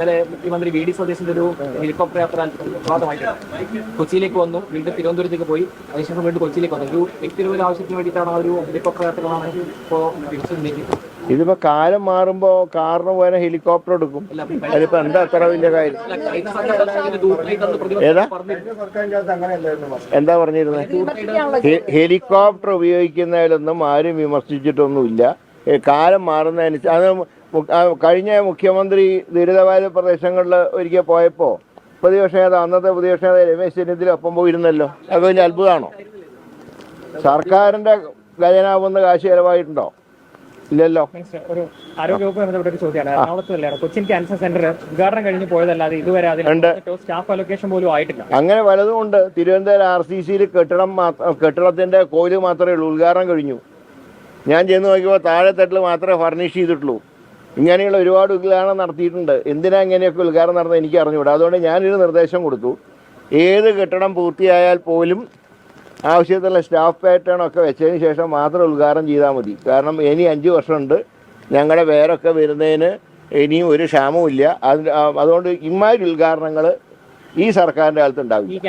ഇന്നലെ മുഖ്യമന്ത്രി V D സതീശന്റെ ഒരു ഹെലികോപ്റ്റർ യാത്ര വിവാദമായിട്ടുണ്ട്. കൊച്ചിയിലേക്ക് വന്നു, വീണ്ടും തിരുവനന്തപുരത്തേക്ക് പോയി, അതിനുശേഷം വീണ്ടും കൊച്ചിയിലേക്ക് വന്നു. ഒരു വ്യക്തിപരമായ ആവശ്യത്തിന് വേണ്ടിയിട്ടാണ് ആ ഒരു ഹെലികോപ്റ്റർ യാത്രകളാണ് ഇപ്പോൾ ഇതിപ്പോ കാലം മാറുമ്പോ കാറിന് പോലെ ഹെലികോപ്റ്റർ എടുക്കും. അതിപ്പോ എന്താ അത്ര വലിയ കാര്യം? ഏതാ എന്താ പറഞ്ഞിരുന്നത്? ഹെലികോപ്റ്റർ ഉപയോഗിക്കുന്നതിലൊന്നും ആരും വിമർശിച്ചിട്ടൊന്നുമില്ല. കാലം മാറുന്നതനുസരിച്ച് അത് കഴിഞ്ഞ മുഖ്യമന്ത്രി ദുരിതബാധിത പ്രദേശങ്ങളിൽ ഒരിക്കൽ പോയപ്പോൾ പ്രതിപക്ഷ നേതാവ് അന്നത്തെ പ്രതിപക്ഷ നേതാവ് രമേശ് ചെന്നിത്തല ഒപ്പം പോയിരുന്നല്ലോ. അത് വലിയ അത്ഭുതമാണോ? സർക്കാരിന്റെ ഖജനാവുന്ന കാശ് ചെലവായിട്ടുണ്ടോ? ഇല്ലല്ലോ. ഒരു ആരോഗ്യവകുപ്പ് ബന്ധപ്പെട്ട ഒരു ചോദ്യമാണ്. എറണാകുളത്തല്ലേ കൊച്ചിൻ ക്യാൻസർ സെന്റർ ഉദ്ഘാടനം കഴിഞ്ഞ് പോയതല്ലാതെ ഇതുവരെ സ്റ്റാഫ് അലൊക്കേഷൻ പോലും ആയിട്ടില്ല. അങ്ങനെ പലതും ഉണ്ട്. തിരുവനന്തപുരം RCCയിൽ കെട്ടിടത്തിന്റെ കോയില് മാത്രമേ ഉള്ളൂ. ഉദ്ഘാടനം കഴിഞ്ഞു. ഞാൻ ചെന്ന് നോക്കിയപ്പോൾ താഴെ തട്ടിൽ മാത്രമേ ഫർണിഷ് ചെയ്തിട്ടുള്ളൂ. ഇങ്ങനെയുള്ള ഒരുപാട് ഉദ്ഘാടനം നടത്തിയിട്ടുണ്ട്. എന്തിനാ ഇങ്ങനെയൊക്കെ ഉദ്ഘാടനം നടന്നത് എനിക്ക് അറിഞ്ഞുകൂടാ. അതുകൊണ്ട് ഞാനൊരു നിർദ്ദേശം കൊടുത്തു. ഏത് കെട്ടിടം പൂർത്തിയായാൽ പോലും ആവശ്യത്തിലുള്ള സ്റ്റാഫ് പാറ്റേൺ ഒക്കെ വെച്ചതിന് ശേഷം മാത്രം ഉദ്ഘാടനം ചെയ്താൽ മതി. കാരണം ഇനി 5 വർഷമുണ്ട്. ഞങ്ങളുടെ പേരൊക്കെ വരുന്നതിന് ഇനിയും ഒരു ക്ഷാമവും ഇല്ല. അതുകൊണ്ട് ഇമാതിരി ഉദ്ഘാടനങ്ങൾ ഈ സർക്കാരിൻ്റെ കാലത്ത് ഉണ്ടാവില്ല.